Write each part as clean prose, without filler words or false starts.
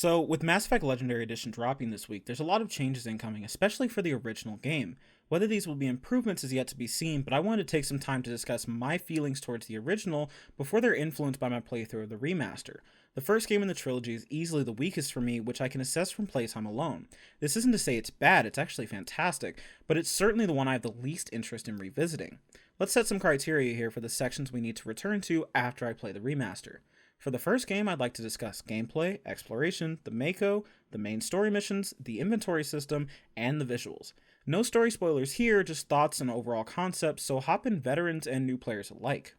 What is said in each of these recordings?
So, with Mass Effect Legendary Edition dropping this week, there's a lot of changes incoming, especially for the original game. Whether these will be improvements is yet to be seen, but I wanted to take some time to discuss my feelings towards the original before they're influenced by my playthrough of the remaster. The first game in the trilogy is easily the weakest for me, which I can assess from playtime alone. This isn't to say it's bad, it's actually fantastic, but it's certainly the one I have the least interest in revisiting. Let's set some criteria here for the sections we need to return to after I play the remaster. For the first game, I'd like to discuss gameplay, exploration, the Mako, the main story missions, the inventory system, and the visuals. No story spoilers here, just thoughts and overall concepts, so hop in veterans and new players alike.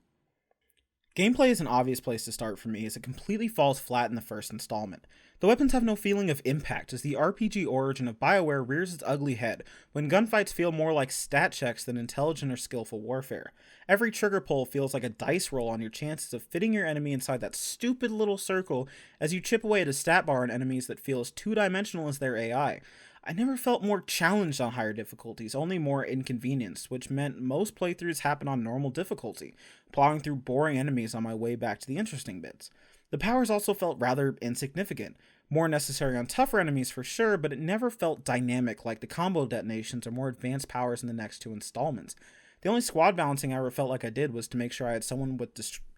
Gameplay is an obvious place to start for me, as it completely falls flat in the first installment. The weapons have no feeling of impact, as the RPG origin of BioWare rears its ugly head, when gunfights feel more like stat checks than intelligent or skillful warfare. Every trigger pull feels like a dice roll on your chances of fitting your enemy inside that stupid little circle as you chip away at a stat bar on enemies that feel as two-dimensional as their AI. I never felt more challenged on higher difficulties, only more inconvenienced, which meant most playthroughs happen on normal difficulty, plowing through boring enemies on my way back to the interesting bits. The powers also felt rather insignificant, more necessary on tougher enemies for sure, but it never felt dynamic like the combo detonations or more advanced powers in the next two installments. The only squad balancing I ever felt like I did was to make sure I had someone with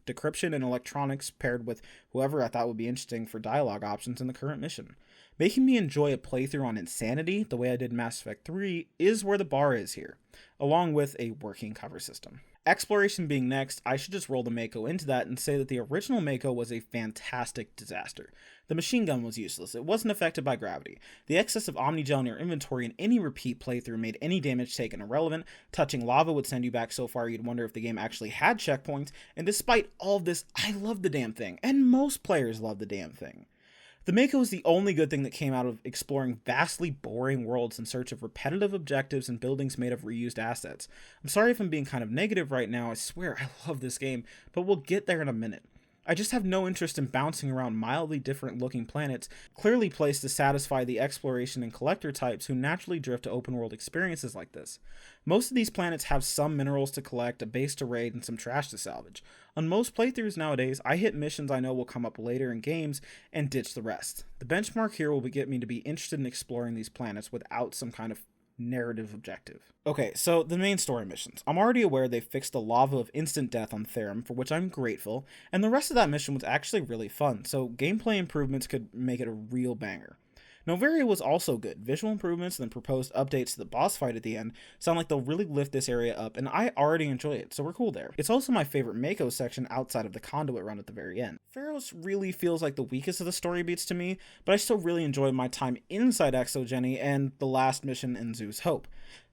decryption and electronics paired with whoever I thought would be interesting for dialogue options in the current mission. Making me enjoy a playthrough on Insanity, the way I did Mass Effect 3, is where the bar is here, along with a working cover system. Exploration being next, I should just roll the Mako into that and say that the original Mako was a fantastic disaster. The machine gun was useless, it wasn't affected by gravity. The excess of Omnigel in your inventory in any repeat playthrough made any damage taken irrelevant, touching lava would send you back so far you'd wonder if the game actually had checkpoints, and despite all of this, I love the damn thing, and most players love the damn thing. The Mako is the only good thing that came out of exploring vastly boring worlds in search of repetitive objectives and buildings made of reused assets. I'm sorry if I'm being kind of negative right now, I swear I love this game, but we'll get there in a minute. I just have no interest in bouncing around mildly different looking planets, clearly placed to satisfy the exploration and collector types who naturally drift to open world experiences like this. Most of these planets have some minerals to collect, a base to raid, and some trash to salvage. On most playthroughs nowadays, I hit missions I know will come up later in games and ditch the rest. The benchmark here will get me to be interested in exploring these planets without some kind of narrative objective. Okay, so the main story missions. I'm already aware they fixed the lava of instant death on Therum, for which I'm grateful, and the rest of that mission was actually really fun, so gameplay improvements could make it a real banger. Noveria was also good. Visual improvements and the proposed updates to the boss fight at the end sound like they'll really lift this area up, and I already enjoy it, so we're cool there. It's also my favorite Mako section outside of the conduit run at the very end. Pharos really feels like the weakest of the story beats to me, but I still really enjoy my time inside Exogeny and the last mission in Zoo's Hope.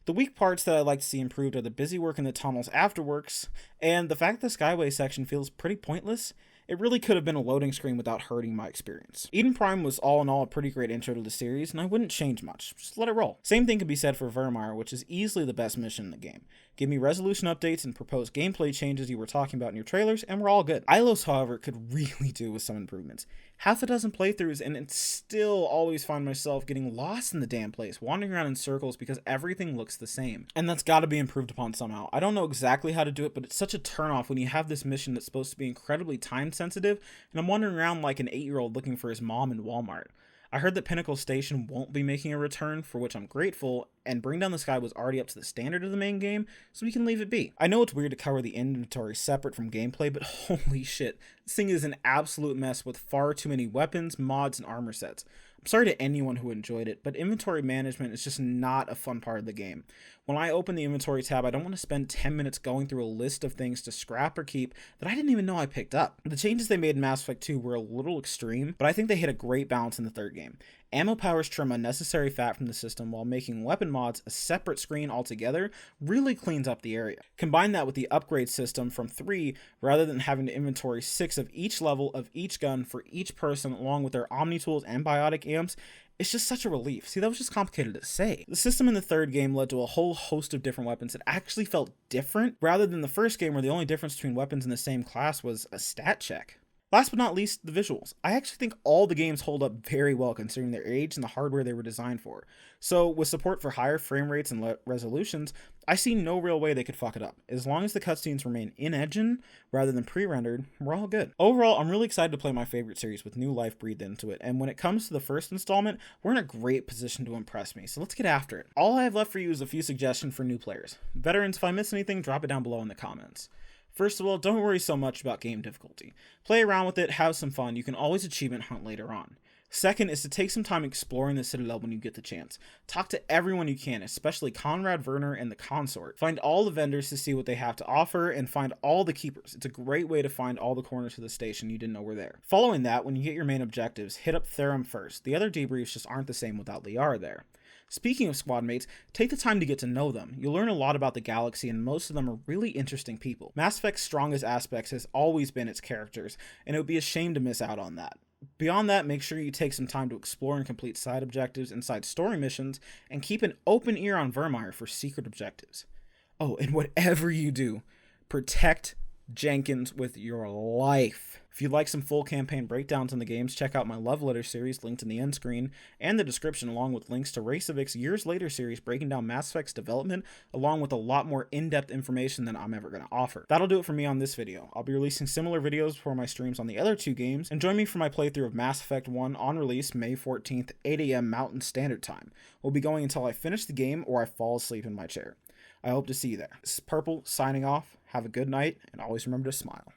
The weak parts that I'd like to see improved are the busy work in the tunnels afterworks, and the fact the Skyway section feels pretty pointless. It really could have been a loading screen without hurting my experience. Eden Prime was all in all a pretty great intro to the series, and I wouldn't change much. Just let it roll. Same thing could be said for Virmire, which is easily the best mission in the game. Give me resolution updates and proposed gameplay changes you were talking about in your trailers, and we're all good. Ilos, however, could really do with some improvements. Half a dozen playthroughs, and it still always find myself getting lost in the damn place, wandering around in circles because everything looks the same. And that's gotta be improved upon somehow. I don't know exactly how to do it, but it's such a turnoff when you have this mission that's supposed to be incredibly time sensitive, and I'm wandering around like an 8-year-old looking for his mom in Walmart. I heard that Pinnacle Station won't be making a return, for which I'm grateful, and Bring Down the Sky was already up to the standard of the main game, so we can leave it be. I know it's weird to cover the inventory separate from gameplay, but holy shit, this thing is an absolute mess with far too many weapons, mods, and armor sets. I'm sorry to anyone who enjoyed it, but inventory management is just not a fun part of the game. When I open the inventory tab, I don't want to spend 10 minutes going through a list of things to scrap or keep that I didn't even know I picked up. The changes they made in Mass Effect 2 were a little extreme, but I think they hit a great balance in the third game. Ammo powers trim unnecessary fat from the system while making weapon mods a separate screen altogether really cleans up the area. Combine that with the upgrade system from 3, rather than having to inventory 6 of each level of each gun for each person along with their Omni tools and biotic amps, it's just such a relief. See, that was just complicated to say. The system in the third game led to a whole host of different weapons that actually felt different, rather than the first game where the only difference between weapons in the same class was a stat check. Last but not least, the visuals. I actually think all the games hold up very well considering their age and the hardware they were designed for. So with support for higher frame rates and resolutions, I see no real way they could fuck it up. As long as the cutscenes remain in-engine rather than pre-rendered, we're all good. Overall, I'm really excited to play my favorite series with new life breathed into it, and when it comes to the first installment, we're in a great position to impress me, so let's get after it. All I have left for you is a few suggestions for new players. Veterans, if I miss anything, drop it down below in the comments. First of all, don't worry so much about game difficulty. Play around with it, have some fun, you can always achievement hunt later on. Second is to take some time exploring the Citadel when you get the chance. Talk to everyone you can, especially Conrad Werner and the Consort. Find all the vendors to see what they have to offer, and find all the keepers. It's a great way to find all the corners of the station you didn't know were there. Following that, when you get your main objectives, hit up Therum first. The other debriefs just aren't the same without Liara there. Speaking of squad mates, take the time to get to know them. You'll learn a lot about the galaxy, and most of them are really interesting people. Mass Effect's strongest aspects has always been its characters, and it would be a shame to miss out on that. Beyond that, make sure you take some time to explore and complete side objectives and side story missions, and keep an open ear on Virmire for secret objectives. Oh, and whatever you do, protect Jenkins with your life. If you'd like some full campaign breakdowns on the games, check out my Love Letter series linked in the end screen and the description, along with links to Reykjavik's Years Later series breaking down Mass Effect's development, along with a lot more in-depth information than I'm ever going to offer. That'll do it for me on this video. I'll be releasing similar videos for my streams on the other two games, and join me for my playthrough of Mass Effect 1 on release May 14th, 8 AM Mountain Standard Time. We'll be going until I finish the game or I fall asleep in my chair. I hope to see you there. This is Purple signing off. Have a good night, and always remember to smile.